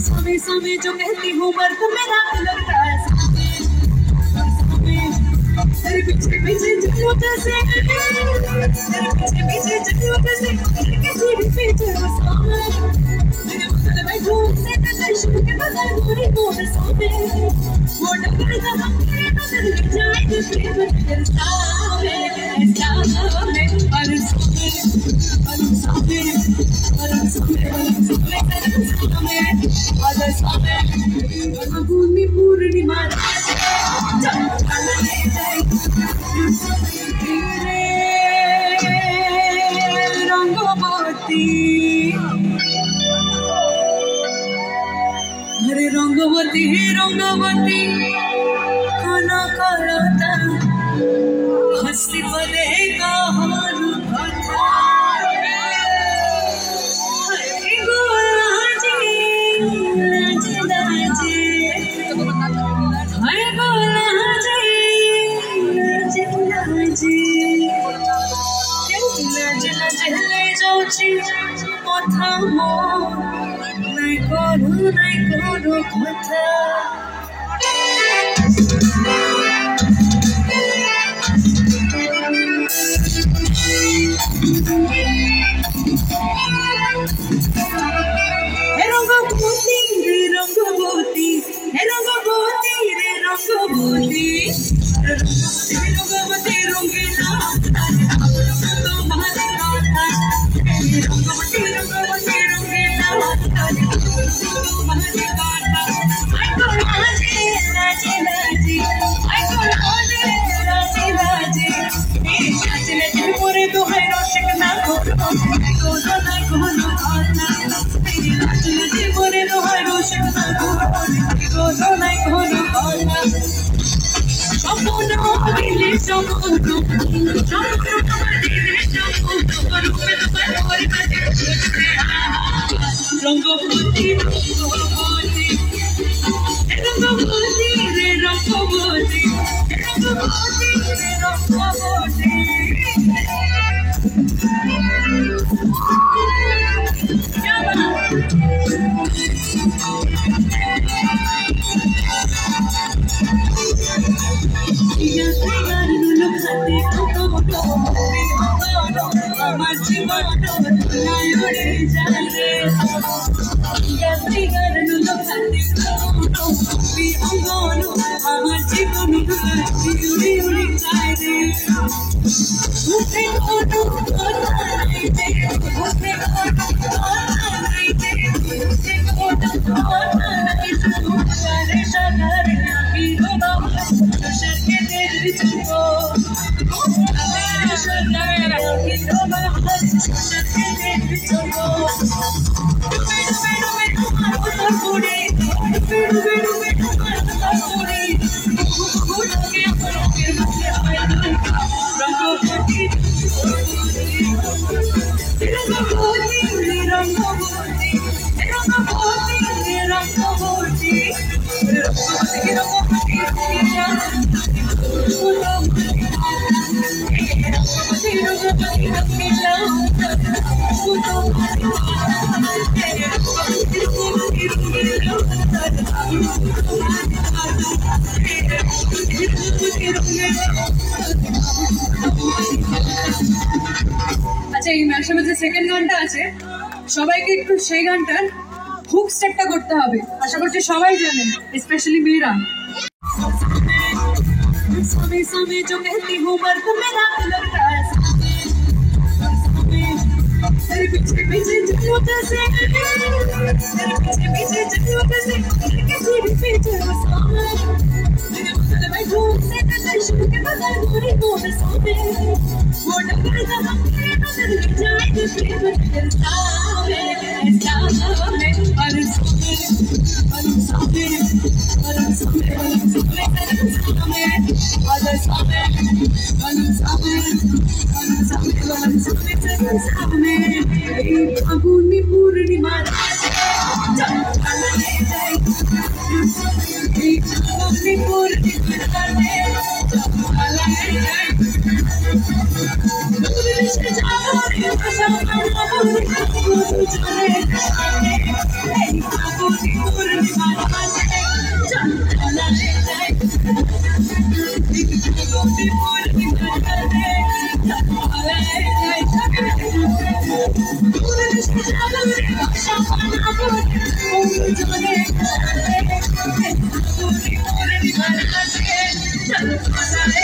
सामे सामे जो कहती हूँ मर्द मेरा लगता है तेरे पीछे पीछे चलो कैसे तेरे पीछे पीछे चलो कैसे किसी भी पीछे सामे मेरे बगल में घूमने का दर्शन के बगल पूरी बोल सामे वो डगर का हम तेरे बगल में जाए तो प्रेम तेरे सामे सामे अरे सामे अरे सामे अरे सामे अरे सामे भूमि पूर्णिमा रंगवती हरे रंगवती रंगवती खाना करता हंसी बने का हार भरता हरे गोलाजी लाज लाजे हरे गोलाजी लाज लाजे लाज लाजे ले जाऊची माथा मोर नहीं करो कथा रंगवती रे रंगवती रंगवती रे रंगवती रंगवती रंगीला तुम्हारे गाना रंगवती रंगवती रंगीला तुम्हारे गाना आई को लाजे लाजे लाजे आई को लाजे लाजे लाजे लाजे लाजे मोरे तो है रोशक ना करो नहीं करो खाना लाजे लाजे मोरे तो है रोशक ना करो नहीं करो खाना Someone दिले someone दिले someone रंगवती रंगवती रंगवती रे रंगवती रंगवती रे रंगवती क्या बना या तेरे नुलो खाते तो আমার জীবন লায়রে যারে या तेरे नुलो खाते भी অঙ্গন আমার জীবন উড়ে উড়ে যায় রে উঠে ওঠো নাইতে উঠে ওঠো নাইতে উঠে ওঠো নাইতে সারে সারে কি বাবা সরকে দেরি চলো সারে কি বাবা সরকে দেরি চলো পুরে रंगवती रंगवती रंगवती रंगवती रंगवती আচ্ছা এই ম্যাচের মধ্যে সেকেন্ড গানটা আছে সবাইকে একটু সেই গানটার হুক স্টেপটা করতে হবে আশা করছি সবাই জানেন স্পেশালি মেয়েরা सामे सामे जो कहती हूँ मर्द मेरा लगता है तेरे पीछे पीछे चलो कैसे तेरे पीछे पीछे चलो कैसे किसी भी पीछे सामे मेरे बगल में घूमने का दर्शन के बगल पूरी बोल सामे वो डगर का हम तेरे बगल में जाए तो प्रेम तेरे सामे सामे अरे सामे अरे सामे अरे सामे अरे सामे भूमि पूर्णिमा भूमि पूर्णिमा Chalo,